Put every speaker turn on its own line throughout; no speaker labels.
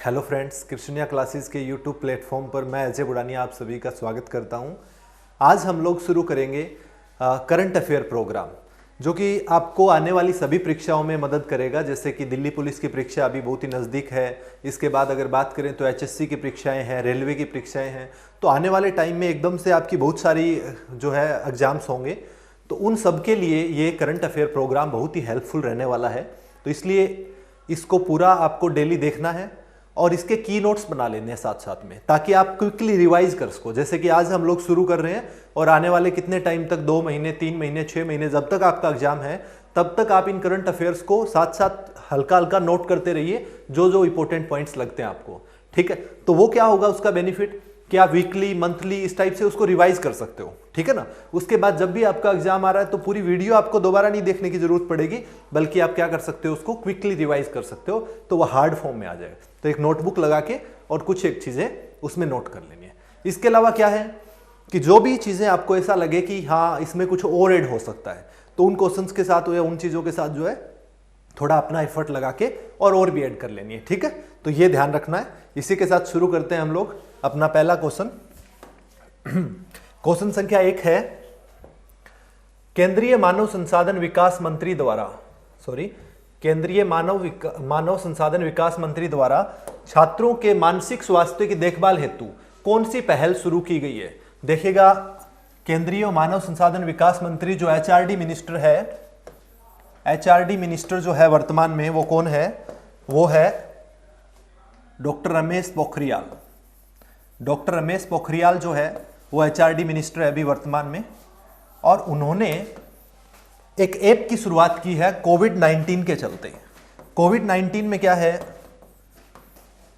Hello friends, Krishniya classes के YouTube platform पर मैं अजय बुढ़ानिया आप सभी का स्वागत करता हूं। आज हम लोग शुरू करेंगे करंट अफेयर प्रोग्राम, जो कि आपको आने वाली सभी परीक्षाओं में मदद करेगा। जैसे कि दिल्ली पुलिस की परीक्षा अभी बहुत ही नज़दीक है। इसके बाद अगर बात करें तो एचएससी की परीक्षाएं हैं, रेलवे की परीक्षाएं हैं। तो आने वाले टाइम में एकदम से आपकी बहुत सारी जो है एग्जाम्स होंगे, तो उन सब के लिए ये करंट अफेयर प्रोग्राम बहुत ही हेल्पफुल रहने वाला है। तो इसलिए इसको पूरा आपको डेली देखना है और इसके की नोट्स बना लेने हैं साथ साथ में, ताकि आप क्विकली रिवाइज कर सको। जैसे कि आज हम लोग शुरू कर रहे हैं और आने वाले कितने टाइम तक, 2 महीने, 3 महीने, 6 महीने, जब तक आपका एग्जाम है तब तक आप इन करंट अफेयर्स को साथ साथ हल्का हल्का नोट करते रहिए, जो जो इंपॉर्टेंट पॉइंट्स लगते हैं आपको। ठीक है, तो वो क्या होगा उसका बेनिफिट कि आप वीकली, मंथली इस टाइप से उसको रिवाइज कर सकते हो। ठीक है ना। उसके बाद जब भी आपका एग्जाम आ रहा है तो पूरी वीडियो आपको दोबारा नहीं देखने की जरूरत पड़ेगी, बल्कि आप क्या कर सकते हो, उसको क्विकली रिवाइज कर सकते हो, तो वो हार्ड फॉर्म में आ जाएगा। तो एक नोटबुक लगा के और कुछ एक चीजें उसमें नोट कर लेनी है। इसके अलावा क्या है कि जो भी चीजें आपको ऐसा लगे कि हाँ इसमें कुछ और ऐड हो सकता है, तो उन क्वेश्चंस के साथ या उन चीजों के साथ जो है थोड़ा अपना एफर्ट लगा के और भी ऐड कर लेनी है। ठीक है, तो ये ध्यान रखना है। इसी के साथ शुरू करते हैं हम लोग अपना पहला क्वेश्चन। क्वेश्चन संख्या 1 है, केंद्रीय मानव संसाधन विकास मंत्री द्वारा केंद्रीय मानव संसाधन विकास मंत्री द्वारा छात्रों के मानसिक स्वास्थ्य की देखभाल हेतु कौन सी पहल शुरू की गई है। देखिएगा, केंद्रीय मानव संसाधन विकास मंत्री जो एचआरडी मिनिस्टर है, एचआरडी मिनिस्टर जो है वर्तमान में, वो कौन है? वो है डॉक्टर रमेश पोखरियाल। डॉक्टर रमेश पोखरियाल जो है वो एचआरडी मिनिस्टर है अभी वर्तमान में, और उन्होंने एक ऐप की शुरुआत की है कोविड-19 के चलते। कोविड-19 में क्या है,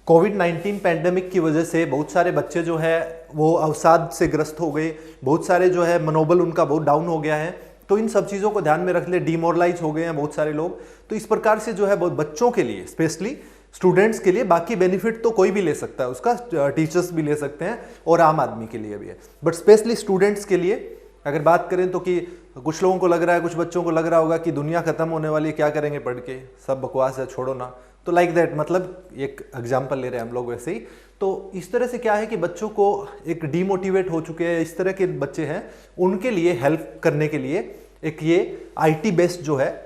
कोविड-19 पैंडेमिक की वजह से बहुत सारे बच्चे जो है वो अवसाद से ग्रस्त हो गए, बहुत सारे जो है मनोबल उनका बहुत डाउन हो गया है। तो इन सब चीज़ों को ध्यान में रख ले, डिमोरलाइज हो गए हैं बहुत सारे लोग। तो इस प्रकार से जो है बच्चों के लिए, स्पेशली स्टूडेंट्स के लिए, बाकी बेनिफिट तो कोई भी ले सकता है उसका, टीचर्स भी ले सकते हैं और आम आदमी के लिए भी है, बट स्पेशली स्टूडेंट्स के लिए अगर बात करें तो कि कुछ लोगों को लग रहा है, कुछ बच्चों को लग रहा होगा कि दुनिया खत्म होने वाली है, क्या करेंगे पढ़ के, सब बकवास है, छोड़ो ना। तो लाइक दैट, मतलब एक एग्जाम्पल ले रहे हैं हम लोग वैसे ही। तो इस तरह से क्या है कि बच्चों को एक डीमोटिवेट हो चुके हैं, इस तरह के बच्चे हैं, उनके लिए हेल्प करने के लिए एक ये आईटी बेस्ड जो है,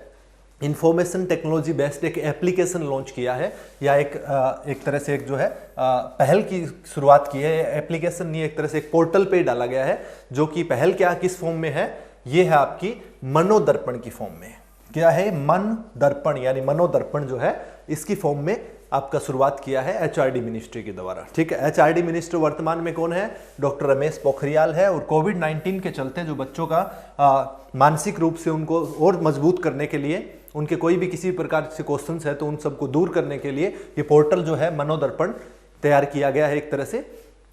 इंफॉर्मेशन टेक्नोलॉजी बेस्ड एक एप्लीकेशन लॉन्च किया है, या एक तरह से एक जो है पहल की शुरुआत की है। एप्लीकेशन नहीं, एक तरह से एक पोर्टल पे डाला गया है, जो कि पहल क्या किस फॉर्म में है, ये है आपकी मनोदर्पण की फॉर्म में। क्या है? मन दर्पण, यानी मनोदर्पण जो है इसकी फॉर्म में आपका शुरुआत किया है एचआरडी मिनिस्ट्री के द्वारा। ठीक है, एचआरडी मिनिस्टर वर्तमान में कौन है? डॉक्टर रमेश पोखरियाल है। और कोविड-19 के चलते जो बच्चों का मानसिक रूप से उनको और मजबूत करने के लिए, उनके कोई भी किसी प्रकार से क्वेश्चंस है तो उन सबको दूर करने के लिए ये पोर्टल जो है मनोदर्पण तैयार किया गया है एक तरह से,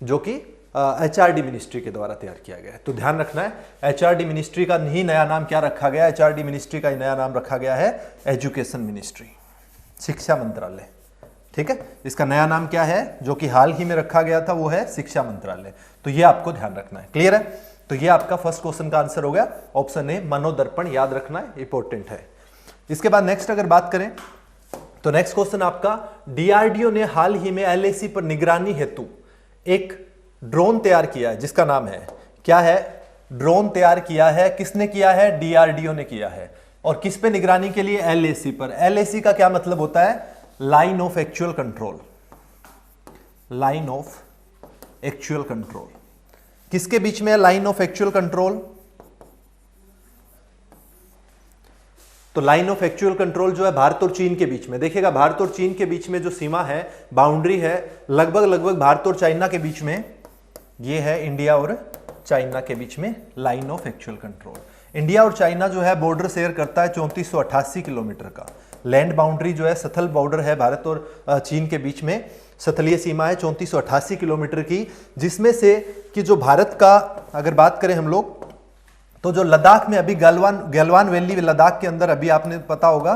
जो कि एचआरडी मिनिस्ट्री के द्वारा तैयार किया गया है। तो ध्यान रखना है, एचआरडी मिनिस्ट्री का ही नया नाम क्या रखा गया? एचआरडी मिनिस्ट्री का नया नाम रखा गया है एजुकेशन मिनिस्ट्री, शिक्षा मंत्रालय। ठीक है, इसका नया नाम क्या है जो कि हाल ही में रखा गया था? वो है शिक्षा मंत्रालय। तो ये आपको ध्यान रखना है। क्लियर है? तो ये आपका फर्स्ट क्वेश्चन का आंसर हो गया, ऑप्शन ए मनोदर्पण, याद रखना है, इंपॉर्टेंट है। इसके बाद नेक्स्ट अगर बात करें तो नेक्स्ट क्वेश्चन आपका, डीआरडीओ ने हाल ही में एलएसी पर निगरानी हेतु एक ड्रोन तैयार किया है, जिसका नाम है, क्या है? ड्रोन तैयार किया है। किसने किया है? डीआरडीओ ने किया है। और किस पे निगरानी के लिए? एलएसी पर। एलएसी का क्या मतलब होता है? Line of actual control. Line of actual control किसके बीच में है? Line of actual control. तो लाइन ऑफ एक्चुअल कंट्रोल जो है भारत और चीन के बीच में। देखिएगा, भारत और चीन के बीच में जो सीमा है, बाउंड्री है, लगभग भारत और चाइना के बीच में, ये है इंडिया और चाइना के बीच में line of actual control. India और चाइना जो है बॉर्डर शेयर करता है 3488 किलोमीटर का। लैंड बाउंड्री जो है, सथल बॉर्डर है भारत और चीन के बीच में, सथलीय सीमा है 3488 किलोमीटर की, जिसमें से कि जो भारत का अगर बात करें हम लोग, तो जो लद्दाख में अभी गलवान वैली, लद्दाख के अंदर अभी आपने पता होगा,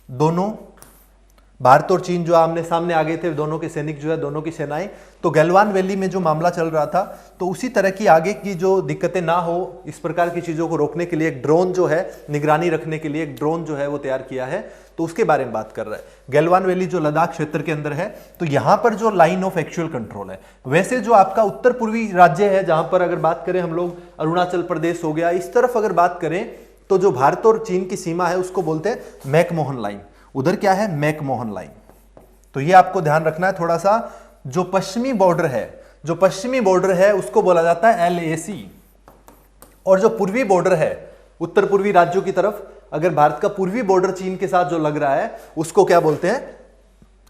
दोनों भारत और चीन जो आमने सामने आ गए थे, दोनों के सैनिक जो है, दोनों की सेनाएं, तो गलवान वैली में जो मामला चल रहा था, तो उसी तरह की आगे की जो दिक्कतें ना हो, इस प्रकार की चीज़ों को रोकने के लिए एक ड्रोन जो है, निगरानी रखने के लिए एक ड्रोन जो है वो तैयार किया है, तो उसके बारे में बात कर रहा है। गलवान वैली जो लद्दाख क्षेत्र के अंदर है, तो यहां पर जो लाइन ऑफ एक्चुअल कंट्रोल है, वैसे जो आपका उत्तर पूर्वी राज्य है, जहां पर अगर बात करें हम लोग अरुणाचल प्रदेश हो गया, इस तरफ अगर बात करें तो जो भारत और चीन की सीमा है उसको बोलते हैं मैकमोहन लाइन। उधर क्या है? McMahon line. तो ये आपको ध्यान रखना है थोड़ा सा। जो पश्चिमी बॉर्डर है, जो पश्चिमी बॉर्डर है उसको बोला जाता है LAC, और जो पूर्वी बॉर्डर है उत्तर पूर्वी राज्यों की तरफ, अगर भारत का पूर्वी बॉर्डर चीन के साथ जो लग रहा है उसको क्या बोलते हैं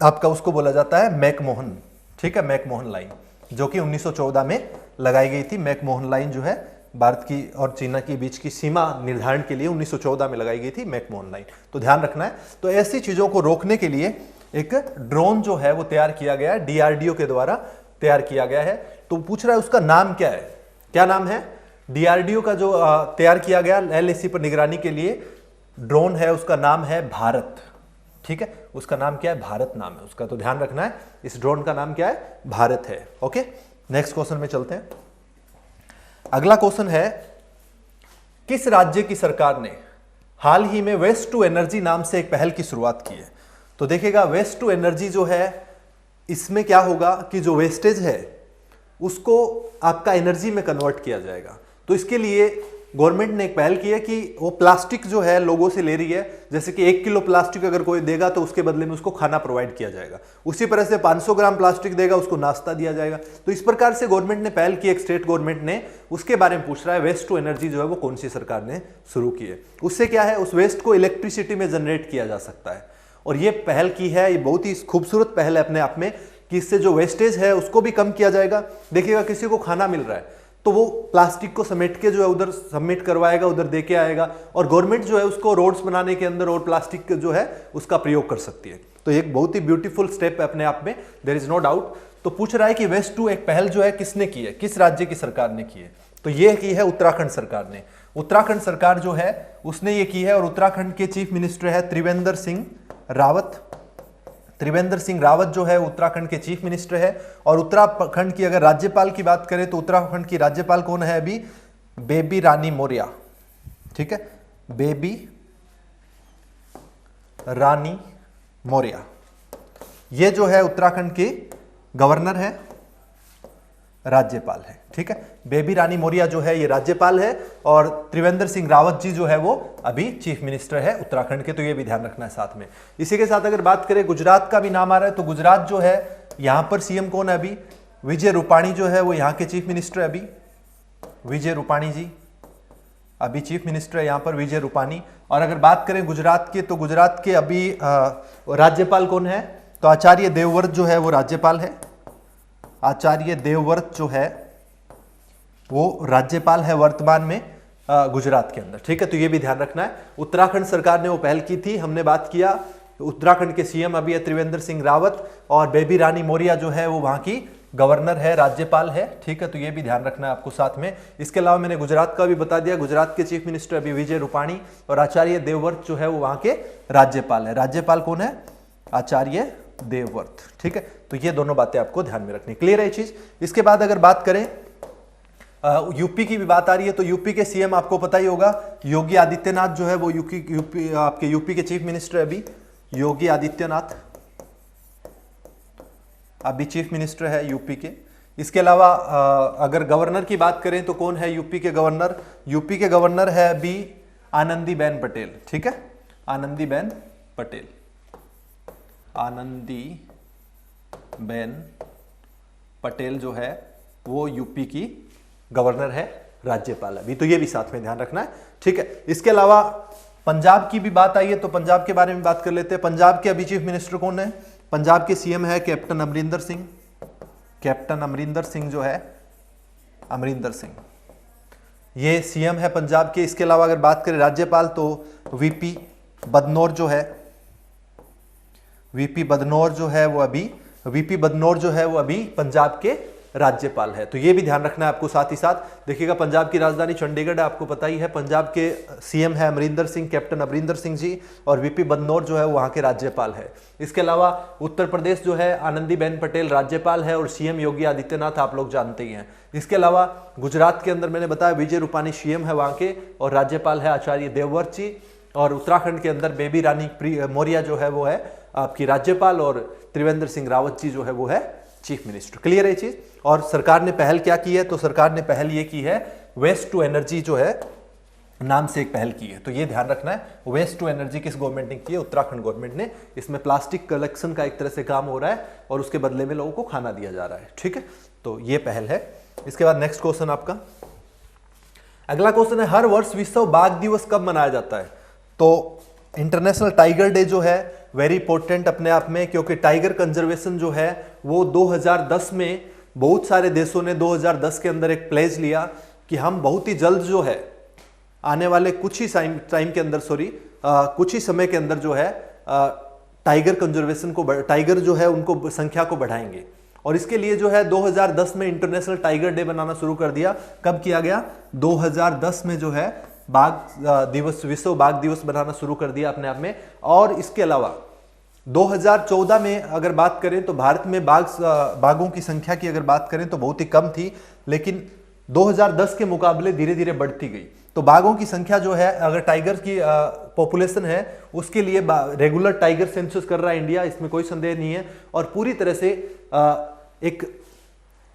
आपका? उसको बोला जाता है मैकमोहन। ठीक है, मैकमोहन लाइन, जो कि 1914 में लगाई गई थी। मैकमोहन लाइन जो है भारत की और चीन की बीच की सीमा निर्धारण के लिए 1914 में लगाई गई थी मैकमोहन लाइन, तो ध्यान रखना है। तो ऐसी चीजों को रोकने के लिए एक ड्रोन जो है वो तैयार किया गया है, DRDO के द्वारा तैयार किया गया है। तो पूछ रहा है उसका नाम क्या है? क्या नाम है? DRDO का जो तैयार किया गया LAC पर निगरानी के लिए ड्रोन है, उसका नाम है भारत। ठीक है, उसका नाम क्या है? भारत नाम है उसका, तो ध्यान रखना है इस ड्रोन का नाम क्या है? भारत है। ओके, नेक्स्ट क्वेश्चन में चलते हैं। अगला क्वेश्चन है, किस राज्य की सरकार ने हाल ही में वेस्ट टू एनर्जी नाम से एक पहल की शुरुआत की है? तो देखिएगा, वेस्ट टू एनर्जी जो है, इसमें क्या होगा कि जो वेस्टेज है उसको आपका एनर्जी में कन्वर्ट किया जाएगा। तो इसके लिए गवर्नमेंट ने एक पहल की है कि वो प्लास्टिक जो है लोगों से ले रही है, जैसे कि 1 किलो प्लास्टिक अगर कोई देगा तो उसके बदले में उसको खाना प्रोवाइड किया जाएगा, उसी तरह से 500 ग्राम प्लास्टिक देगा उसको नाश्ता दिया जाएगा। तो इस प्रकार से गवर्नमेंट ने पहल की, एक स्टेट गवर्नमेंट ने, उसके बारे में पूछ रहा है वेस्ट टू एनर्जी जो है वो कौन सी सरकार ने शुरू की है। उससे क्या है, उस वेस्ट को इलेक्ट्रिसिटी में जनरेट किया जा सकता है, और ये पहल की है, ये बहुत ही खूबसूरत पहल है अपने आप में, कि इससे जो वेस्टेज है उसको भी कम किया जाएगा। देखिएगा, किसी को खाना मिल रहा है तो वो प्लास्टिक को समेट के जो है उधर सबमिट करवाएगा, उधर दे के आएगा, और गवर्नमेंट जो है उसको रोड्स बनाने के अंदर और प्लास्टिक जो है उसका प्रयोग कर सकती है। तो एक बहुत ही ब्यूटीफुल स्टेप है अपने आप में, देयर इज नो डाउट। तो पूछ रहा है कि वेस्ट टू एक पहल जो है किसने की है, किस राज्य की सरकार ने की है? तो ये की है उत्तराखंड सरकार ने। उत्तराखंड सरकार जो है उसने ये की है, और उत्तराखंड के चीफ मिनिस्टर है त्रिवेंद्र सिंह रावत। त्रिवेंद्र सिंह रावत जो है उत्तराखंड के चीफ मिनिस्टर है। और उत्तराखंड की अगर राज्यपाल की बात करें तो उत्तराखंड की राज्यपाल कौन है अभी? बेबी रानी मौर्य। ठीक है, बेबी रानी मौर्य, ये जो है उत्तराखंड की गवर्नर है, राज्यपाल है। ठीक है, बेबी रानी मौर्य जो है ये राज्यपाल है, और त्रिवेंद्र सिंह रावत जी जो है वो अभी चीफ मिनिस्टर है उत्तराखंड के, तो ये भी ध्यान रखना है साथ में। इसी के साथ अगर बात करें गुजरात का भी नाम आ रहा है, तो गुजरात जो है यहां पर सीएम कौन है अभी? विजय रूपाणी जो है वो यहाँ के चीफ मिनिस्टर है अभी, विजय रूपाणी जी अभी चीफ मिनिस्टर है यहाँ पर, विजय रूपाणी। और अगर बात करें गुजरात के, तो गुजरात के अभी राज्यपाल कौन है? तो आचार्य देवव्रत जो है वो राज्यपाल है। आचार्य देवव्रत जो है वो राज्यपाल है वर्तमान में गुजरात के अंदर। ठीक है, तो ये भी ध्यान रखना है। उत्तराखंड सरकार ने वो पहल की थी, हमने बात किया। उत्तराखंड के सीएम अभी है त्रिवेंद्र सिंह रावत, और बेबी रानी मौर्य जो है वो वहां की गवर्नर है, राज्यपाल है। ठीक है, तो ये भी ध्यान रखना है आपको साथ में। इसके अलावा मैंने गुजरात का भी बता दिया, गुजरात के चीफ मिनिस्टर अभी विजय रूपाणी, और आचार्य देवव्रत जो है वो वहां के राज्यपाल है। राज्यपाल कौन है? आचार्य देवव्रत। ठीक है, तो ये दोनों बातें आपको ध्यान में रखनी। क्लियर है ये चीज? इसके बाद अगर बात करें यूपी की भी बात आ रही है, तो यूपी के सीएम आपको पता ही होगा, योगी आदित्यनाथ जो है वो आपके यूपी के चीफ मिनिस्टर अभी, योगी आदित्यनाथ अभी चीफ मिनिस्टर है यूपी के। इसके अलावा अगर गवर्नर की बात करें तो कौन है यूपी के गवर्नर? यूपी के गवर्नर है अभी आनंदीबेन पटेल। ठीक है, आनंदीबेन पटेल, आनंदीबेन पटेल जो है वो यूपी की गवर्नर है, राज्यपाल अभी, तो ये भी साथ में ध्यान रखना है। ठीक है, इसके अलावा पंजाब की भी बात आई है, तो पंजाब के बारे में बात कर लेते हैं। पंजाब के अभी चीफ मिनिस्टर कौन है? पंजाब के सीएम है कैप्टन अमरिंदर सिंह। कैप्टन अमरिंदर सिंह जो है, अमरिंदर सिंह ये सीएम है पंजाब के। इसके अलावा अगर बात करें राज्यपाल, तो वीपी बदनौर जो है, वीपी बदनौर जो है वो अभी पंजाब के राज्यपाल है। तो ये भी ध्यान रखना है आपको। साथ ही साथ देखिएगा पंजाब की राजधानी चंडीगढ़ है, आपको पता ही है। पंजाब के सीएम है अमरिंदर सिंह, कैप्टन अमरिंदर सिंह जी, और वीपी बदनौर जो है वहां के राज्यपाल है। इसके अलावा उत्तर प्रदेश जो है आनंदीबेन पटेल राज्यपाल है और सीएम योगी आदित्यनाथ आप लोग जानते ही हैं। इसके अलावा गुजरात के अंदर मैंने बताया विजय रूपानी सीएम है वहां के और राज्यपाल है आचार्य देवव्रत जी, और उत्तराखंड के अंदर बेबी रानी मौर्य जो है वो है आपकी राज्यपाल, और त्रिवेंद्र सिंह रावत जी जो है वो है चीफ मिनिस्टर। क्लियर है ये चीज। और सरकार ने पहल क्या की है, तो सरकार ने पहल ये की है वेस्ट टू एनर्जी जो है नाम से एक पहल की है। तो ये ध्यान रखना है, वेस्ट टू एनर्जी किस गवर्नमेंट ने की है, उत्तराखंड गवर्नमेंट ने। इसमें प्लास्टिक कलेक्शन का एक तरह से काम हो रहा है और उसके बदले में लोगों को खाना दिया जा रहा है। ठीक है, तो ये पहल है। इसके बाद नेक्स्ट क्वेश्चन आपका, अगला क्वेश्चन है हर वर्ष विश्व बाघ दिवस कब मनाया जाता है। तो इंटरनेशनल टाइगर डे जो है वेरी इंपॉर्टेंट अपने आप में, क्योंकि टाइगर कंजर्वेशन जो है वो 2010 में बहुत सारे देशों ने 2010 के अंदर एक प्लेज लिया कि हम बहुत ही जल्द जो है आने वाले कुछ ही टाइम के अंदर कुछ ही समय के अंदर जो है टाइगर कंजर्वेशन को, टाइगर जो है उनको संख्या को बढ़ाएंगे। और इसके लिए जो है 2010 में इंटरनेशनल टाइगर डे बनाना शुरू कर दिया। कब किया गया, 2010 में जो है बाघ दिवस, विश्व बाघ दिवस बनाना शुरू कर दिया अपने आप में। और इसके अलावा 2014 में अगर बात करें तो भारत में बाघों की संख्या की अगर बात करें तो बहुत ही कम थी, लेकिन 2010 के मुकाबले धीरे धीरे बढ़ती गई। तो बाघों की संख्या जो है, अगर टाइगर की पॉपुलेशन है उसके लिए रेगुलर टाइगर सेंसस कर रहा है इंडिया, इसमें कोई संदेह नहीं है। और पूरी तरह से एक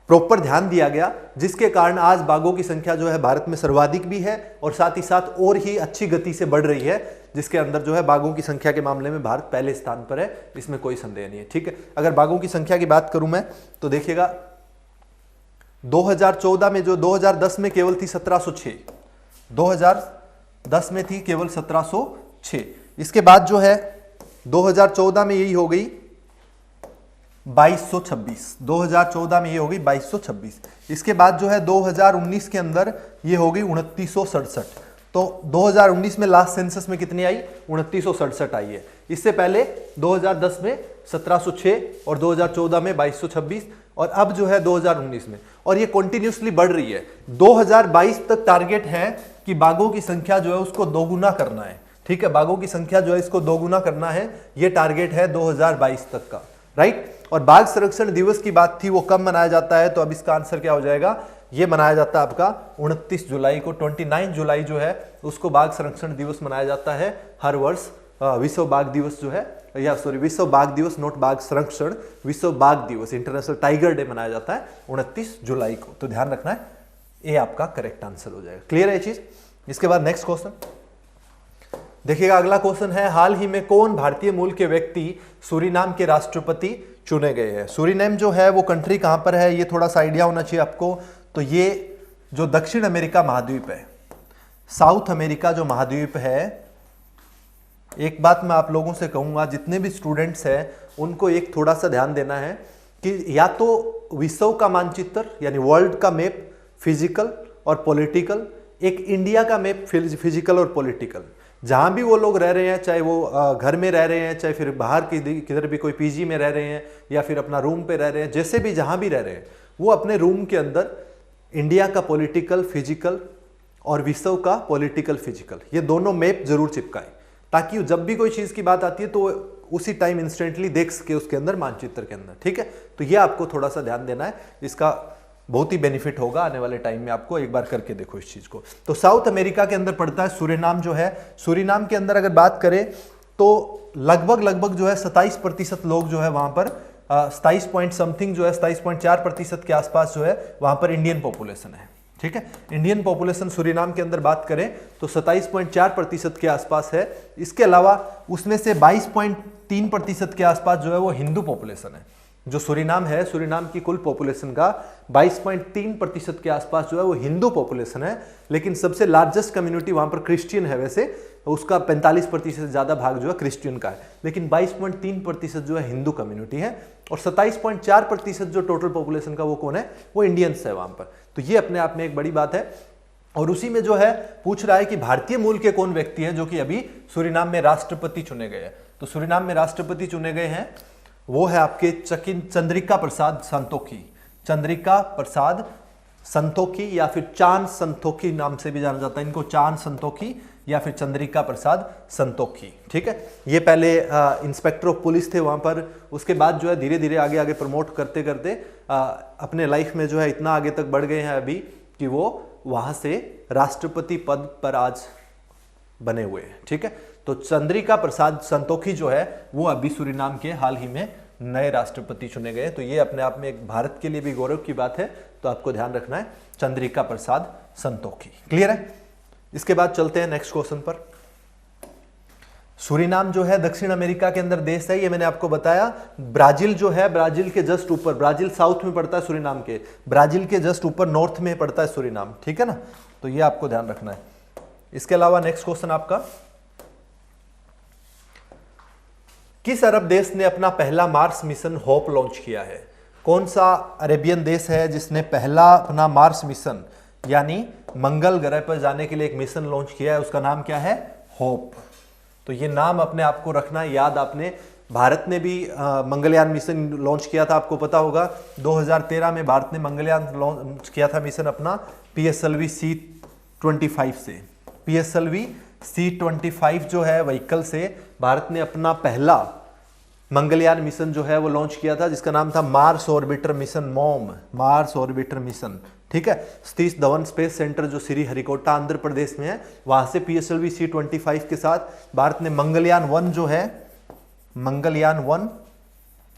प्रॉपर ध्यान दिया गया, जिसके कारण आज बाघों की संख्या जो है भारत में सर्वाधिक भी है और साथ ही साथ और ही अच्छी गति से बढ़ रही है, जिसके अंदर जो है बाघों की संख्या के मामले में भारत पहले स्थान पर है, इसमें कोई संदेह नहीं है। ठीक है, अगर बाघों की संख्या की बात करूं मैं तो देखिएगा 2014 में जो 2010 में केवल थी 1706, 2010 में थी केवल 1706। इसके बाद जो है 2014 में यही हो गई 2226, 2014 में ये हो गई 2226। इसके बाद जो है 2019 के अंदर ये हो गई 2967। तो 2019 में लास्ट सेंसस में कितनी आई, 2967 आई है। इससे पहले 2010 में 1706 और 2014 में 2226 और अब जो है 2019 में, और ये कंटिन्यूसली बढ़ रही है। 2022 तक टारगेट है कि बाघों की संख्या जो है उसको दोगुना करना है। ठीक है, बाघों की संख्या जो है इसको दोगुना करना है, ये टारगेट है 2022 तक का, राइट। और बाघ संरक्षण दिवस की बात थी, वो कब मनाया जाता है, तो अब इसका आंसर क्या हो जाएगा, ये मनाया जाता है आपका 29 जुलाई को, 29 जुलाई जो है उसको बाघ संरक्षण दिवस मनाया जाता है हर वर्ष। विश्व बाघ दिवस जो है, या सॉरी विश्व बाघ दिवस, नोट बाघ संरक्षण, विश्व बाघ दिवस, इंटरनेशनल टाइगर डे मनाया जाता है 29 जुलाई को। तो ध्यान रखना है, ये आपका करेक्ट आंसर हो जाएगा। क्लियर है ये चीज। इसके बाद नेक्स्ट क्वेश्चन देखिएगा, अगला क्वेश्चन है हाल ही में कौन भारतीय मूल के व्यक्ति सूरीनाम के राष्ट्रपति चुने गए हैं। सूरीनाम जो है वो कंट्री कहां पर है, ये थोड़ा सा आइडिया होना चाहिए आपको। तो ये जो दक्षिण अमेरिका महाद्वीप है, साउथ अमेरिका जो महाद्वीप है, एक बात मैं आप लोगों से कहूंगा, जितने भी स्टूडेंट्स हैं उनको एक थोड़ा सा ध्यान देना है कि या तो विश्व का मानचित्र यानी वर्ल्ड का मैप फिजिकल और पॉलिटिकल, एक इंडिया का मैप फिजिकल और पॉलिटिकल, जहां भी वो लोग रह रहे हैं, चाहे वो घर में रह रहे हैं, चाहे फिर बाहर किधर भी कोई पीजी में रह रहे हैं या फिर अपना रूम पे रह रहे हैं, जैसे भी जहां भी रह रहे हैं, वो अपने रूम के अंदर इंडिया का पॉलिटिकल फिजिकल और विश्व का पॉलिटिकल फिजिकल, ये दोनों मैप जरूर चिपकाएं, ताकि जब भी कोई चीज की बात आती है तो उसी टाइम इंस्टेंटली देख सके उसके अंदर, मानचित्र के अंदर। ठीक है, तो ये आपको थोड़ा सा ध्यान देना है, इसका बहुत ही बेनिफिट होगा आने वाले टाइम में आपको। एक बार करके देखो इस चीज को। तो साउथ अमेरिका के अंदर पड़ता है सूरीनाम जो है। सूरीनाम के अंदर अगर बात करें तो लगभग जो है 27% लोग जो है वहां पर 27 पॉइंट समथिंग जो है 27.4% के आसपास जो है वहां पर इंडियन पॉपुलेशन है। ठीक है, इंडियन पॉपुलेशन सूरीनाम के अंदर बात करें तो 27.4% के आसपास है। इसके अलावा उसमें से 22.3% के आसपास जो है वो हिंदू पॉपुलेशन है। जो सूरीनाम है, सूरीनाम की कुल पॉपुलेशन का 22.3% के आसपास जो है वो हिंदू पॉपुलेशन है, लेकिन सबसे लार्जेस्ट कम्युनिटी वहां पर क्रिश्चियन है। वैसे उसका 45% से ज्यादा भाग जो है क्रिश्चियन का है, लेकिन 22.3% जो है हिंदू कम्युनिटी है, और 27.4% जो टोटल पॉपुलेशन का वो कौन है, वो इंडियंस है वहां पर। तो ये अपने आप में एक बड़ी बात है। और उसी में जो है पूछ रहा है कि भारतीय मूल के कौन व्यक्ति हैं जो कि अभी सूरीनाम में राष्ट्रपति चुने गए हैं। तो सूरीनाम में राष्ट्रपति चुने गए हैं वो है आपके चंद्रिका प्रसाद संतोखी। चंद्रिका प्रसाद संतोखी या फिर चांद संतोखी नाम से भी जाना जाता है इनको, चांद संतोखी या फिर चंद्रिका प्रसाद संतोखी। ठीक है, ये पहले इंस्पेक्टर ऑफ पुलिस थे वहां पर, उसके बाद जो है धीरे धीरे आगे आगे प्रमोट करते करते अपने लाइफ में जो है इतना आगे तक बढ़ गए हैं अभी कि वो वहां से राष्ट्रपति पद पर आज बने हुए हैं। ठीक है, तो चंद्रिका प्रसाद संतोखी जो है वो अभी सूरीनाम के हाल ही में नए राष्ट्रपति चुने गए। तो ये अपने आप में एक भारत के लिए भी गौरव की बात है, तो आपको ध्यान रखना है चंद्रिका प्रसाद संतोखी। क्लियर है? इसके बाद चलते हैं नेक्स्ट क्वेश्चन पर। सूरीनाम जो है दक्षिण अमेरिका के अंदर देश है, ये मैंने आपको बताया। ब्राजील जो है, ब्राजील के जस्ट ऊपर, ब्राजील साउथ में पड़ता है सूरीनाम के, ब्राजील के जस्ट ऊपर नॉर्थ में पड़ता है सूरीनाम। ठीक है ना, तो ये आपको ध्यान रखना है। इसके अलावा नेक्स्ट क्वेश्चन आपका, किस अरब देश ने अपना पहला मार्स मिशन होप लॉन्च किया है? कौन सा अरेबियन देश है जिसने पहला अपना मार्स मिशन यानी मंगल ग्रह पर जाने के लिए एक मिशन लॉन्च किया है? उसका नाम क्या है? होप। तो ये नाम अपने आप को रखना याद। आपने भारत ने भी मंगलयान मिशन लॉन्च किया था, आपको पता होगा 2013 में भारत ने मंगलयान लॉन्च किया था मिशन अपना PSLV C-25 से। PSLV C-25 जो है व्हीकल से भारत ने अपना पहला मंगलयान मिशन जो है वो लॉन्च किया था, जिसका नाम था Mars orbiter mission, mom, Mars orbiter mission. ठीक है, सतीश धवन स्पेस सेंटर जो श्री हरिकोटा आंध्र प्रदेश में है, वहां से PSLV C-25 के साथ भारत ने मंगलयान 1 जो है, मंगलयान 1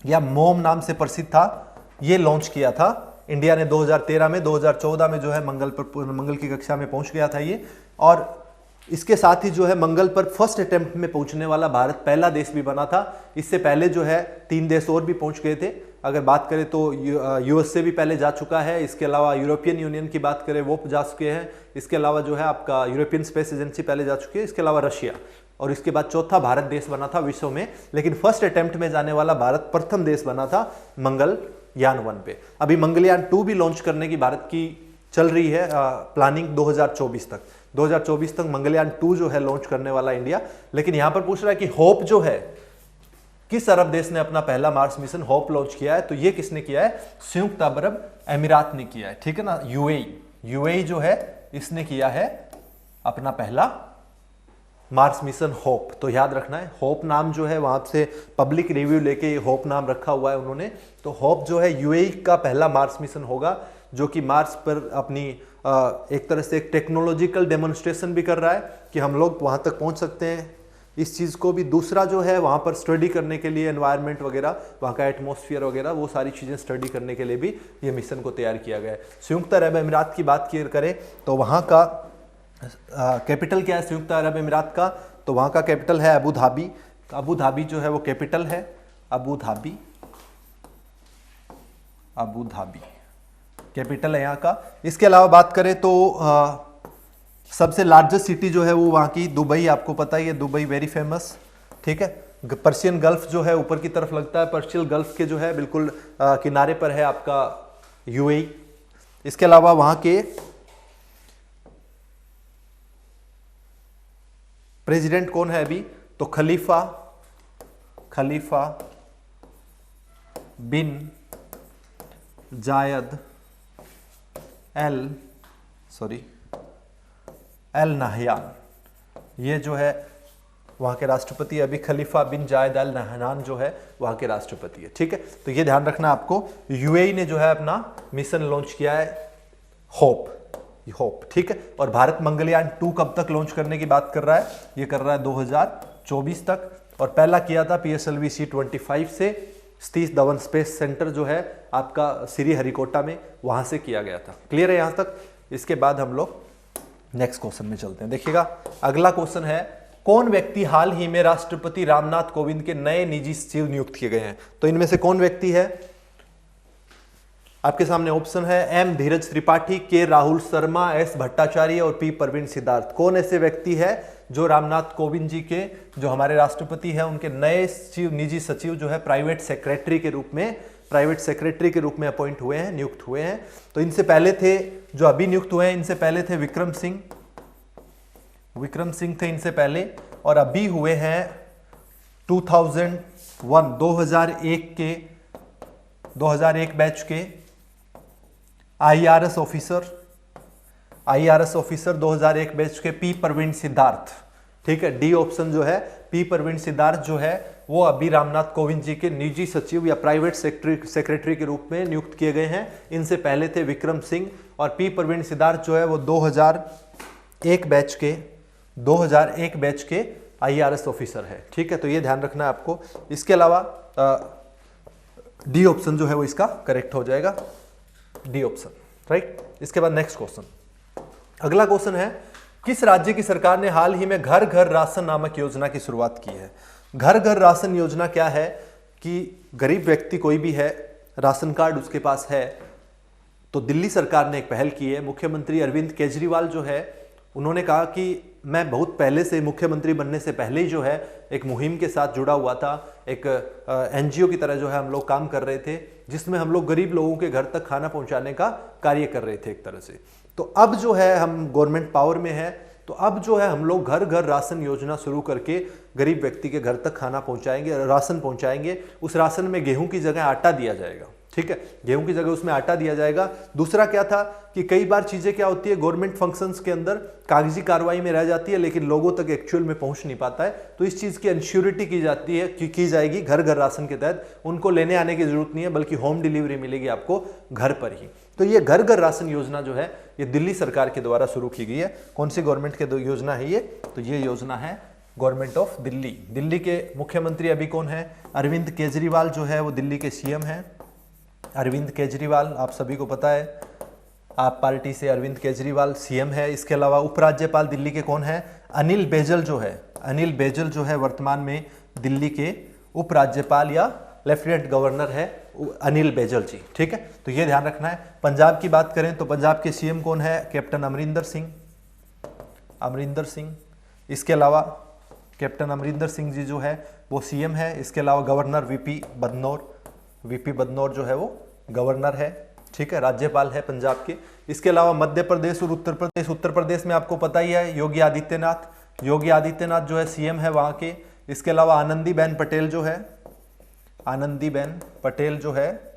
या मोम नाम से प्रसिद्ध था, ये लॉन्च किया था। इंडिया ने 2013 में, 2014 में जो है मंगल की कक्षा में पहुंच गया था ये। और इसके साथ ही जो है मंगल पर फर्स्ट अटेम्प्ट में पहुंचने वाला भारत पहला देश भी बना था। इससे पहले जो है 3 देश और भी पहुंच गए थे। अगर बात करें तो US से भी पहले जा चुका है। इसके अलावा यूरोपियन यूनियन की बात करें वो जा चुके हैं। इसके अलावा जो है आपका यूरोपियन स्पेस एजेंसी पहले जा चुकी है। इसके अलावा रशिया, और इसके बाद चौथा भारत देश बना था विश्व में। लेकिन फर्स्ट अटेम्प्ट में जाने वाला भारत प्रथम देश बना था मंगलयान 1 पे। अभी मंगलयान 2 भी लॉन्च करने की भारत की चल रही है प्लानिंग 2024 तक। 2024 तक मंगलयान 2 जो है लॉन्च करने वाला इंडिया। लेकिन यहां पर पूछ रहा है कि होप जो है, किस अरब देश ने अपना पहला मार्स मिशन होप लॉन्च किया है? तो ये किसने किया है? संयुक्त अरब अमीरात ने किया है। ठीक है ना, यूएई जो है इसने किया है अपना पहला मार्स मिशन होप। तो याद रखना है, होप नाम जो है वहां से पब्लिक रिव्यू लेके होप नाम रखा हुआ है उन्होंने। तो होप जो है यूएई का पहला मार्स मिशन होगा, जो कि मार्स पर अपनी एक तरह से एक टेक्नोलॉजिकल डेमोन्स्ट्रेशन भी कर रहा है कि हम लोग वहां तक पहुंच सकते हैं। इस चीज को भी दूसरा जो है वहां पर स्टडी करने के लिए एनवायरनमेंट वगैरह, वहां का एटमॉस्फेयर वगैरह, वो सारी चीजें स्टडी करने के लिए भी ये मिशन को तैयार किया गया है। संयुक्त अरब अमीरात की बात करें तो वहां का कैपिटल क्या है संयुक्त अरब अमीरात का? तो वहां का कैपिटल है अबू धाबी। अबू धाबी जो है वो कैपिटल है, Abu Dhabi, Abu Dhabi capital है यहाँ का। इसके अलावा बात करें तो सबसे लार्जेस्ट सिटी जो है वो वहाँ की दुबई, आपको पता ही है दुबई वेरी फेमस। ठीक है, पर्शियन गल्फ जो है ऊपर की तरफ लगता है, पर्शियन गल्फ के जो है बिल्कुल किनारे पर है आपका यूएई। इसके अलावा वहाँ के प्रेसिडेंट कौन है अभी? तो खलीफा बिन जायद एल नहयान, ये जो है वहाँ के राष्ट्रपति। अभी खलीफा बिन जायद अल नहयान जो है वहाँ के राष्ट्रपति है। ठीक है, तो ये ध्यान रखना आपको। यूएई ने जो है अपना मिशन लॉन्च किया है होप। ठीक है, और भारत मंगलयान 2 कब तक लॉन्च करने की बात कर रहा है? ये कर रहा है 2024 तक। और पहला किया था PSLV C-25 से, सतीश धवन स्पेस सेंटर जो है आपका श्री हरिकोटा में, वहां से किया गया था। क्लियर है यहां तक? इसके बाद हम लोग नेक्स्ट क्वेश्चन में चलते हैं। देखिएगा, अगला क्वेश्चन है, कौन व्यक्ति हाल ही में राष्ट्रपति रामनाथ कोविंद के नए निजी सचिव नियुक्त किए गए हैं? तो इनमें से कौन व्यक्ति है? आपके सामने ऑप्शन है M धीरज त्रिपाठी, K राहुल शर्मा, S भट्टाचार्य और P परवीन सिद्धार्थ। कौन ऐसे व्यक्ति है जो रामनाथ कोविंद जी के, जो हमारे राष्ट्रपति हैं, उनके नए सचिव, निजी सचिव जो है प्राइवेट सेक्रेटरी के रूप में अपॉइंट हुए हैं, नियुक्त हुए हैं? तो इनसे पहले थे, जो अभी नियुक्त हुए हैं, इनसे पहले थे विक्रम सिंह थे इनसे पहले, और अभी हुए हैं 2001 बैच के आईआरएस ऑफिसर 2001 बैच के पी प्रवीण सिद्धार्थ, ठीक है। डी ऑप्शन जो है पी प्रवीण सिद्धार्थ जो है वो अभी रामनाथ कोविंद जी के निजी सचिव या प्राइवेट सेक्रेटरी के रूप में नियुक्त किए गए हैं। इनसे पहले थे विक्रम सिंह, और पी प्रवीण सिद्धार्थ जो है वो 2001 बैच के आईआरएस ऑफिसर है, ठीक है। तो ये ध्यान रखना है आपको। इसके अलावा डी ऑप्शन जो है वो इसका करेक्ट हो जाएगा, डी ऑप्शन, राइट। इसके बाद नेक्स्ट क्वेश्चन, अगला क्वेश्चन है, किस राज्य की सरकार ने हाल ही में घर घर राशन नामक योजना की शुरुआत की है। घर घर राशन योजना क्या है कि गरीब व्यक्ति कोई भी है, राशन कार्ड उसके पास है, तो दिल्ली सरकार ने एक पहल की है। मुख्यमंत्री अरविंद केजरीवाल जो है उन्होंने कहा कि मैं बहुत पहले से, मुख्यमंत्री बनने से पहले ही जो है एक मुहिम के साथ जुड़ा हुआ था, एक एनजीओ की तरह जो है हम लोग काम कर रहे थे, जिसमें हम लोग गरीब लोगों के घर तक खाना पहुंचाने का कार्य कर रहे थे एक तरह से। तो अब जो है हम गवर्नमेंट पावर में है, तो अब जो है हम लोग घर घर राशन योजना शुरू करके गरीब व्यक्ति के घर तक खाना पहुंचाएंगे, राशन पहुंचाएंगे। उस राशन में गेहूं की जगह आटा दिया जाएगा, ठीक है, गेहूं की जगह उसमें आटा दिया जाएगा। दूसरा क्या था कि कई बार चीजें क्या होती है, गवर्नमेंट फंक्शंस के अंदर कागजी कार्रवाई में रह जाती है, लेकिन लोगों तक एक्चुअल में पहुंच नहीं पाता है। तो इस चीज की इंश्योरिटी की जाती है, की जाएगी घर घर राशन के तहत। उनको लेने आने की जरूरत नहीं है, बल्कि होम डिलीवरी मिलेगी आपको घर पर ही। तो ये घर घर राशन योजना जो है ये दिल्ली सरकार के द्वारा शुरू की गई है। कौन सी गवर्नमेंट की योजना है ये? तो ये योजना है गवर्नमेंट ऑफ दिल्ली। दिल्ली के मुख्यमंत्री अभी कौन है? अरविंद केजरीवाल जो है वो दिल्ली के सीएम हैं। अरविंद केजरीवाल आप सभी को पता है, आप पार्टी से अरविंद केजरीवाल सीएम है। इसके अलावा उपराज्यपाल दिल्ली के कौन है? अनिल बैजल जो है, अनिल बैजल जो है वर्तमान में दिल्ली के उपराज्यपाल या लेफ्टिनेंट गवर्नर है अनिल बैजल जी, ठीक है। तो ये ध्यान रखना है। पंजाब की बात करें तो पंजाब के सीएम कौन है? कैप्टन अमरिंदर सिंह, अमरिंदर सिंह। इसके अलावा कैप्टन अमरिंदर सिंह जी जो है वो सीएम है। इसके अलावा गवर्नर वीपी बदनौर जो है वो गवर्नर है, ठीक है, राज्यपाल है पंजाब के। इसके अलावा मध्य प्रदेश और उत्तर प्रदेश, उत्तर प्रदेश में आपको पता ही है योगी आदित्यनाथ जो है सीएम है वहां के। इसके अलावा आनंदीबेन पटेल जो है, आनंदीबेन पटेल जो है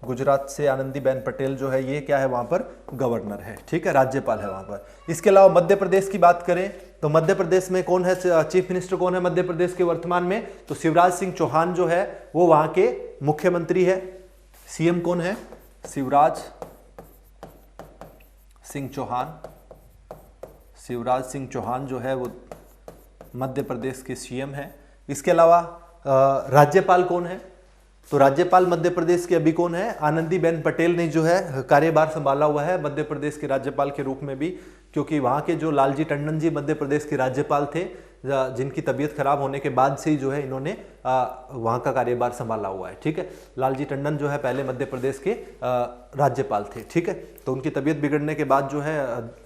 गुजरात से, आनंदीबेन पटेल जो है ये क्या है वहां पर? गवर्नर है, ठीक है, राज्यपाल है वहां पर। इसके अलावा मध्य प्रदेश की बात करें तो मध्य प्रदेश में कौन है? चीफ मिनिस्टर कौन है मध्य प्रदेश के वर्तमान में? तो शिवराज सिंह चौहान जो है वो वहां के मुख्यमंत्री है। सीएम कौन है? शिवराज सिंह चौहान जो है वो मध्य प्रदेश के सीएम है। इसके अलावा राज्यपाल कौन है? तो राज्यपाल मध्य प्रदेश के अभी कौन है? आनंदीबेन पटेल ने जो है कार्यभार संभाला हुआ है मध्य प्रदेश के राज्यपाल के रूप में भी, क्योंकि वहां के जो लालजी टंडन जी मध्य प्रदेश के राज्यपाल थे, जिनकी तबीयत खराब होने के बाद से ही जो है इन्होंने वहां का कार्यभार संभाला हुआ है, ठीक है। लालजी टंडन जो है पहले मध्य प्रदेश के राज्यपाल थे, ठीक है। तो उनकी तबीयत बिगड़ने के बाद जो है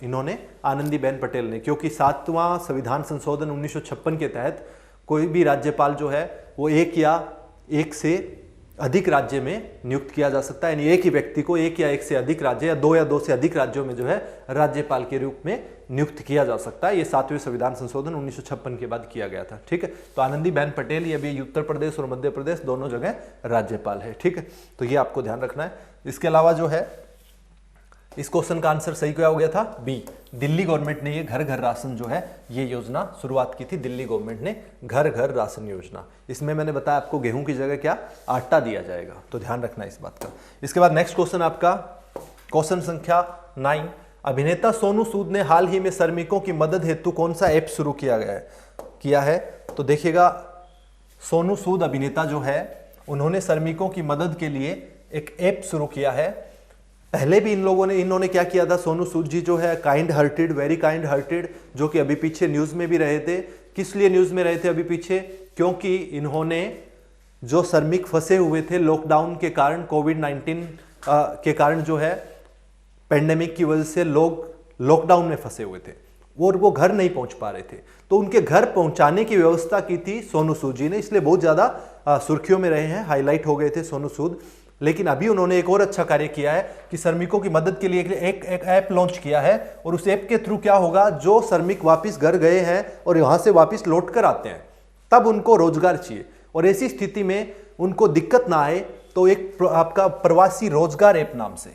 इन्होंने, आनंदीबेन पटेल ने, क्योंकि 7वां संविधान संशोधन 1956 के तहत कोई भी राज्यपाल जो है वो एक से अधिक राज्य में नियुक्त किया जा सकता है, यानी एक ही व्यक्ति को एक या एक से अधिक राज्य या दो से अधिक राज्यों में जो है राज्यपाल के रूप में नियुक्त किया जा सकता है। ये 7वें संविधान संशोधन 1956 के बाद किया गया था, ठीक है। तो आनंदीबेन पटेल ये अभी उत्तर प्रदेश और मध्य प्रदेश दोनों जगह राज्यपाल है, ठीक है। तो ये आपको ध्यान रखना है। इसके अलावा जो है इस क्वेश्चन का आंसर सही क्या हो गया था? बी, दिल्ली गवर्नमेंट ने ये घर घर राशन जो है ये योजना शुरुआत की थी। दिल्ली गवर्नमेंट ने घर घर राशन योजना, इसमें मैंने बताया आपको गेहूं की जगह क्या? आटा दिया जाएगा, तो ध्यान रखना इस बात का। इसके बाद नेक्स्ट क्वेश्चन आपका क्वेश्चन संख्या 9, अभिनेता सोनू सूद ने हाल ही में श्रमिकों की मदद हेतु कौन सा ऐप शुरू किया है? तो देखिएगा, सोनू सूद अभिनेता जो है उन्होंने श्रमिकों की मदद के लिए एक ऐप शुरू किया है। पहले भी इन्होंने क्या किया था? सोनू सूद जी जो है kind hearted, very kind hearted, जो कि अभी पीछे न्यूज में भी रहे थे। किस लिए न्यूज में रहे थे अभी पीछे? क्योंकि इन्होंने जो श्रमिक फंसे हुए थे लॉकडाउन के कारण, कोविड-19 के कारण जो है पेंडेमिक की वजह से लोग लॉकडाउन में फंसे हुए थे और वो घर नहीं पहुंच पा रहे थे, तो उनके घर पहुंचाने की व्यवस्था की थी सोनू सूद जी ने, इसलिए बहुत ज्यादा सुर्खियों में रहे हैं, हाईलाइट हो गए थे सोनू सूद। लेकिन अभी उन्होंने एक और अच्छा कार्य किया है कि श्रमिकों की मदद के लिए एक ऐप लॉन्च किया है, और उस ऐप के थ्रू क्या होगा, जो श्रमिक वापस घर गए हैं और वहां से वापस लौट कर आते हैं, तब उनको रोजगार चाहिए और ऐसी स्थिति में उनको दिक्कत ना आए, तो एक आपका प्रवासी रोजगार ऐप नाम से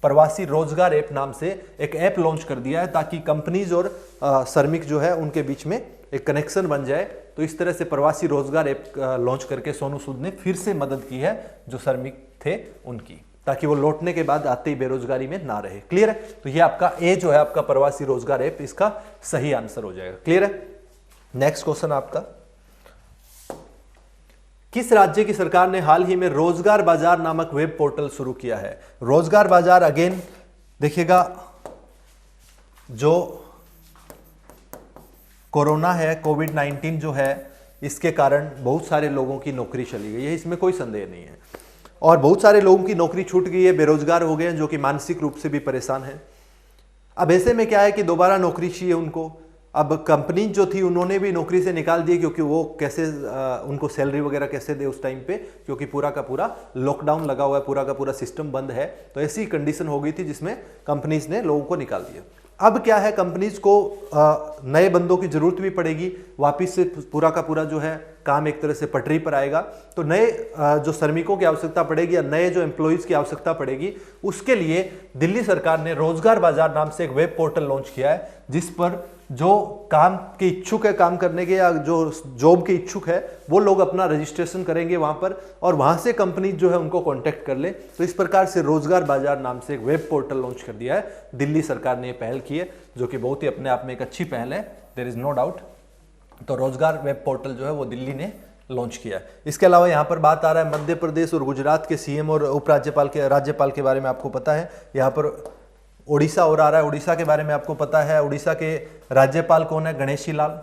प्रवासी रोजगार ऐप नाम से एक ऐप लॉन्च कर दिया है, ताकि कंपनीज और श्रमिक जो है उनके बीच में एक कनेक्शन बन जाए। तो इस तरह से प्रवासी रोजगार ऐप लॉन्च करके सोनू सूद ने फिर से मदद की है जो श्रमिक थे उनकी, ताकि वो लौटने के बाद आते ही बेरोजगारी में ना रहे। क्लियर है? तो ये आपका ए जो है आपका प्रवासी रोजगार ऐप, इसका सही आंसर हो जाएगा। क्लियर है? नेक्स्ट क्वेश्चन आपका, किस राज्य की सरकार ने हाल ही में रोजगार बाजार नामक वेब पोर्टल शुरू किया है? रोजगार बाजार अगेन देखिएगा, जो कोरोना है, कोविड-19 जो है, इसके कारण बहुत सारे लोगों की नौकरी चली गई है, इसमें कोई संदेह नहीं है, और बहुत सारे लोगों की नौकरी छूट गई है, बेरोजगार हो गए हैं, जो कि मानसिक रूप से भी परेशान हैं। अब ऐसे में क्या है कि दोबारा नौकरी चाहिए उनको। अब कंपनी जो थी उन्होंने भी नौकरी से निकाल दिए, क्योंकि वो कैसे उनको सैलरी वगैरह कैसे दे उस टाइम पे, क्योंकि पूरा का पूरा लॉकडाउन लगा हुआ है, पूरा का पूरा सिस्टम बंद है। तो ऐसी कंडीशन हो गई थी जिसमें कंपनीज ने लोगों को निकाल दिया। अब क्या है, कंपनीज को नए बंदों की जरूरत भी पड़ेगी, वापिस से पूरा का पूरा जो है काम एक तरह से पटरी पर आएगा। तो नए जो श्रमिकों की आवश्यकता पड़ेगी या नए जो एम्प्लॉइज की आवश्यकता पड़ेगी, उसके लिए दिल्ली सरकार ने रोजगार बाजार नाम से एक वेब पोर्टल लॉन्च किया है, जिस पर जो काम के इच्छुक है, काम करने के या जो जॉब के इच्छुक है, वो लोग अपना रजिस्ट्रेशन करेंगे वहां पर, और वहां से कंपनी जो है उनको कांटेक्ट कर ले। तो इस प्रकार से रोजगार बाजार नाम से एक वेब पोर्टल लॉन्च कर दिया है दिल्ली सरकार ने, पहल की है, जो कि बहुत ही अपने आप में एक अच्छी पहल है, देयर इज नो डाउट। तो रोजगार वेब पोर्टल जो है वो दिल्ली ने लॉन्च किया है। इसके अलावा यहाँ पर बात आ रहा है मध्य प्रदेश और गुजरात के सीएम और उपराज्यपाल के राज्यपाल के बारे में आपको पता है। यहाँ पर उड़ीसा और आ रहा है, उड़ीसा के बारे में आपको पता है। उड़ीसा के राज्यपाल कौन है? गणेशी लाल।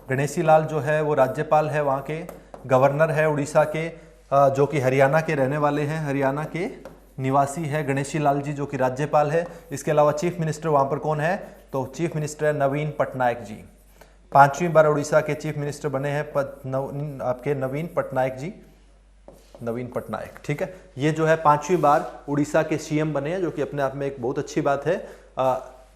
गणेशी लाल जो है वो राज्यपाल है वहाँ के। गवर्नर है उड़ीसा के जो कि हरियाणा के रहने वाले हैं, हरियाणा के निवासी है गणेशी लाल जी, जो कि राज्यपाल है। इसके अलावा चीफ मिनिस्टर वहाँ पर कौन है? तो चीफ मिनिस्टर है नवीन पटनायक जी। 5वीं बार उड़ीसा के चीफ मिनिस्टर बने हैं आपके नवीन पटनायक जी, नवीन पटनायक। ठीक है, ये जो है 5वीं बार उड़ीसा के सीएम बने हैं, जो कि अपने आप में एक बहुत अच्छी बात है।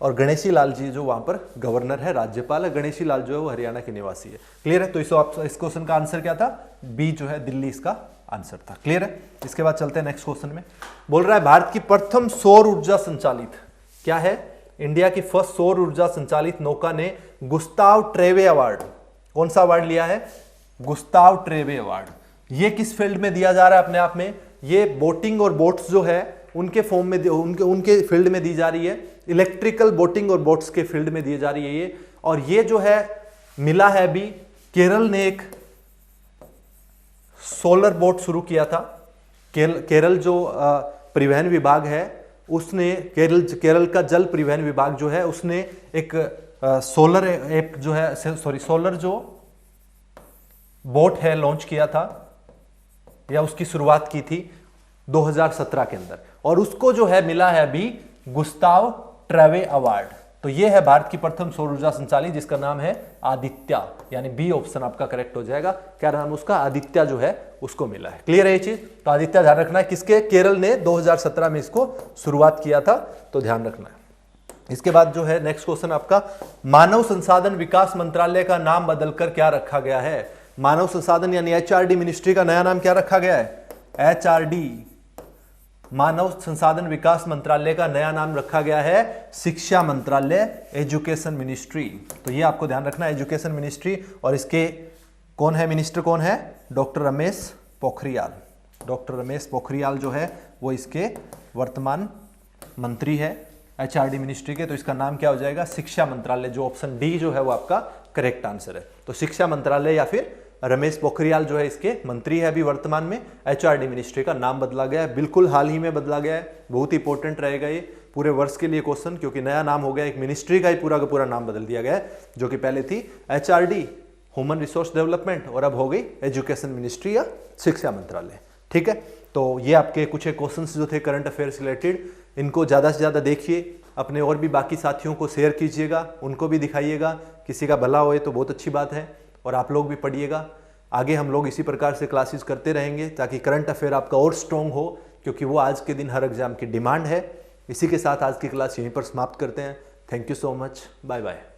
और गणेशी लाल जी जो वहां पर गवर्नर है, राज्यपाल है, गणेशी लाल जो है वो हरियाणा के निवासी है। क्लियर है? तो इस क्वेश्चन का आंसर क्या था? बी जो है दिल्ली इसका आंसर था। क्लियर है? इसके बाद चलते हैं नेक्स्ट क्वेश्चन में। बोल रहा है भारत की प्रथम सौर ऊर्जा संचालित क्या है? इंडिया की फर्स्ट सौर ऊर्जा संचालित नौका ने गुस्ताव ट्रेवे अवार्ड, कौन सा अवार्ड लिया है? Gustave Trouve award. ये किस फील्ड में दिया जा रहा है? अपने आप में ये बोटिंग और बोट्स जो है उनके फॉर्म में उनके फील्ड में दी जा रही है। इलेक्ट्रिकल बोटिंग और बोट्स के फील्ड में दी जा रही है ये। और ये जो है मिला है अभी, केरल ने एक सोलर बोट शुरू किया था। केरल जो परिवहन विभाग है उसने, केरल का जल परिवहन विभाग जो है उसने एक सोलर ऐप जो है, सोलर जो बोट है लॉन्च किया था, या उसकी शुरुआत की थी 2017 के अंदर, और उसको जो है मिला है अभी गुस्ताव ट्रेवे अवार्ड। तो ये है भारत की प्रथम सौर ऊर्जा संचालित, जिसका नाम है आदित्य, यानी बी ऑप्शन आपका करेक्ट हो जाएगा। क्या नाम उसका? आदित्य जो है उसको मिला है। क्लियर है ये चीज? तो आदित्य ध्यान रखना है, किसके? केरल ने 2017 में इसको शुरुआत किया था, तो ध्यान रखना है। इसके बाद जो है नेक्स्ट क्वेश्चन आपका, मानव संसाधन विकास मंत्रालय का नाम बदलकर क्या रखा गया है? मानव संसाधन यानी एचआरडी मिनिस्ट्री का नया नाम क्या रखा गया है? एचआरडी, मानव संसाधन विकास मंत्रालय का नया नाम रखा गया है शिक्षा मंत्रालय, एजुकेशन मिनिस्ट्री। तो ये आपको ध्यान रखना है, एजुकेशन मिनिस्ट्री। और इसके कौन है मिनिस्टर? कौन है? डॉक्टर रमेश पोखरियाल। डॉक्टर रमेश पोखरियाल जो है वो इसके वर्तमान मंत्री है एचआरडी मिनिस्ट्री के। तो इसका नाम क्या हो जाएगा? शिक्षा मंत्रालय। जो ऑप्शन डी जो है वो आपका करेक्ट आंसर है। तो शिक्षा मंत्रालय या फिर रमेश पोखरियाल जो है इसके मंत्री है अभी वर्तमान में। एचआरडी मिनिस्ट्री का नाम बदला गया है, बिल्कुल हाल ही में बदला गया है। बहुत इंपॉर्टेंट रहेगा ये पूरे वर्ष के लिए क्वेश्चन, क्योंकि नया नाम हो गया, एक मिनिस्ट्री का ही पूरा का पूरा नाम बदल दिया गया है, जो कि पहले थी एचआरडी ह्यूमन रिसोर्स डेवलपमेंट और अब हो गई एजुकेशन मिनिस्ट्री या शिक्षा मंत्रालय। ठीक है, तो ये आपके कुछ एक क्वेश्चन जो थे करंट अफेयर्स रिलेटेड, इनको ज़्यादा से ज़्यादा देखिए, अपने और भी बाकी साथियों को शेयर कीजिएगा, उनको भी दिखाइएगा, किसी का भला होए तो बहुत अच्छी बात है। और आप लोग भी पढ़िएगा। आगे हम लोग इसी प्रकार से क्लासेस करते रहेंगे ताकि करंट अफेयर आपका और स्ट्रॉन्ग हो, क्योंकि वो आज के दिन हर एग्जाम की डिमांड है। इसी के साथ आज की क्लास यहीं पर समाप्त करते हैं। Thank you so much, bye bye.